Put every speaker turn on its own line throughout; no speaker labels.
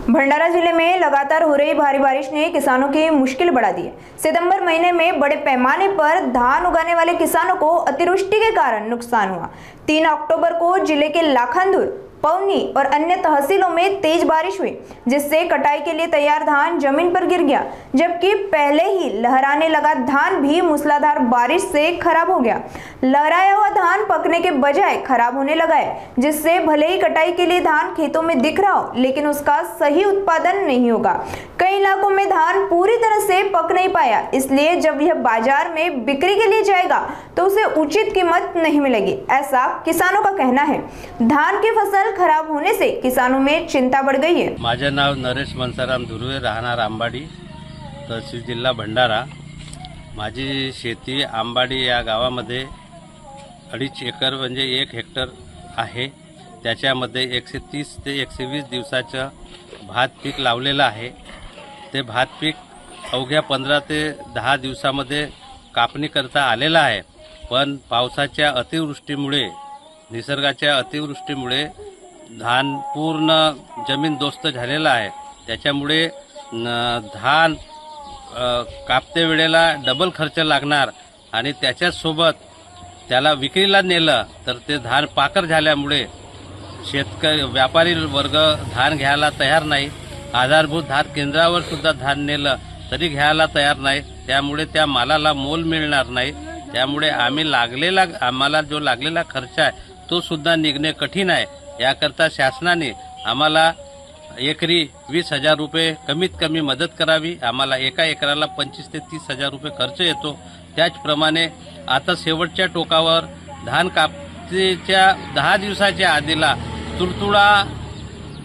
भंडारा जिले में लगातार हो रही भारी बारिश ने किसानों की मुश्किल बढ़ा दी है। सितंबर महीने में बड़े पैमाने पर धान उगाने वाले किसानों को अतिवृष्टि के कारण नुकसान हुआ। 3 अक्टूबर को जिले के लाखनदुर, पवनी और अन्य तहसीलों में तेज बारिश हुई, जिससे कटाई के लिए तैयार धान जमीन पर गिर गया, जबकि पहले ही लहराने लगा धान भी मूसलाधार बारिश से खराब हो गया। लहराया हुआ धान पकने के बजाय खराब होने लगा है, जिससे भले ही कटाई के लिए धान खेतों में दिख रहा हो, लेकिन उसका सही उत्पादन नहीं होगा। कई इलाकों में धान पूरी तरह से पक नहीं पाया, इसलिए जब यह बाजार में बिक्री के लिए जाएगा तो उसे उचित कीमत नहीं मिलेगी, ऐसा किसानों का कहना है। धान की फसल खराब होने से किसानों में चिंता बढ़ गई है।
माझे नाव नरेश मनसाराम धुर्वे, राहणार आंबाडी, तहसील जिल्हा भंडारा। माझी शेती आंबाडी या गावामध्ये 2.5 एकर म्हणजे 1 हेक्टर आहे। त्याच्यामध्ये 130 ते 120 दिवसाचं भात पीक लावलेलं आहे। ते भात पीक अवघ्या 15 ते 10 दिवसामध्ये कापणी करता आलेला आहे, पण पावसाच्या अतिवृष्टीमुळे, निसर्गाच्या अतिवृष्टीमुळे धान पूर्ण जमीन दोस्त झालेला आहे। त्याच्यामुळे धान कापते वेळेला डबल खर्च लागणार आणि त्याच्यासोबत त्याला विक्रीला नेलं तर ते धान पाकर झाल्यामुळे शेतकरी व्यापारी वर्ग धान घ्यायला तयार नाही। आधारभूत धान केंद्रावर सुद्धा धान नेलं तरी घ्यायला तयार नाही, त्यामुळे त्या मालाला मोल मिळणार नाही। त्यामुळे आम्हाला जो लागलेला खर्च आहे तो सुद्धा निघणे कठीण आहे। याकरता शासनाने आम्हाला एकरी 20,000 रुपये कमीत कमी मदत करावी। आम्हाला एका एकराला 25 ते 30,000 रुपये खर्च येतो। त्याचप्रमाणे आता शेवटच्या टोकावर धान कापणीच्या 10 दिवसाच्या आधीला तुडतुडा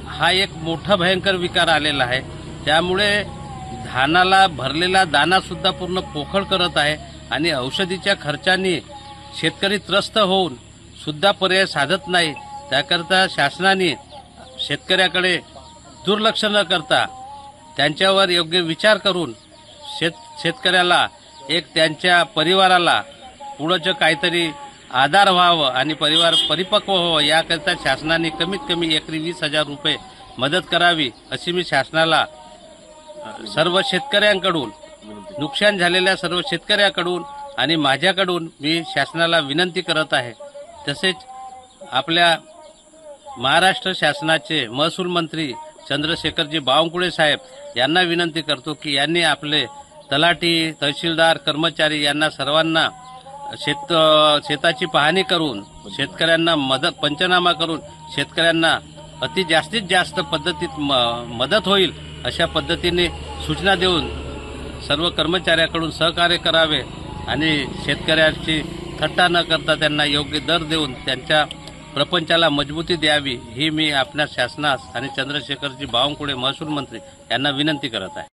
हा एक मोठा भयंकर विकार आलेला आहे। त्यामुळे धानाला भरलेला दाना सुद्धा पूर्ण पोखळ करत आहे आणि औषधीच्या खर्चाने शेतकरी त्रस्त होऊन सुद्धा पर्याय साधत नाही। त्याकरता शासनाने शेतकऱ्याकडे दुर्लक्ष न करता त्यांच्यावर योग्य विचार करून शेतकऱ्याला एक त्यांच्या परिवाराला पुढचं काहीतरी आधार व्हावं आणि परिवार परिपक्व व्हावं, याकरता शासनाने कमीत कमी एकरी 20,000 रुपये मदत करावी, अशी मी शासनाला सर्व शेतकऱ्यांकडून, नुकसान झालेल्या सर्व शेतकऱ्यांकडून आणि माझ्याकडून मी शासनाला विनंती करत आहे। तसेच आपल्या महाराष्ट्र शासनाचे महसूल मंत्री चंद्रशेखरजी बावनकुळे साहेब यांना विनंती करतो की यांनी आपले तलाठी, तहसीलदार, कर्मचारी यांना सर्वांना शेताची पाहणी करून शेतकऱ्यांना पंचनामा करून शेतकऱ्यांना जास्तीत जास्त पद्धतीत मदत होईल अशा पद्धतीने सूचना देऊन सर्व कर्मचाऱ्यांकडून सहकार्य करावे आणि शेतकऱ्यांची थट्टा न करता त्यांना योग्य दर देऊन त्यांच्या प्रपंचाला मजबूती द्यावी, ही मी आपल्या शासनास आणि चंद्रशेखरजी बावनकुळे महसूल मंत्री यांना विनंती करत आहे।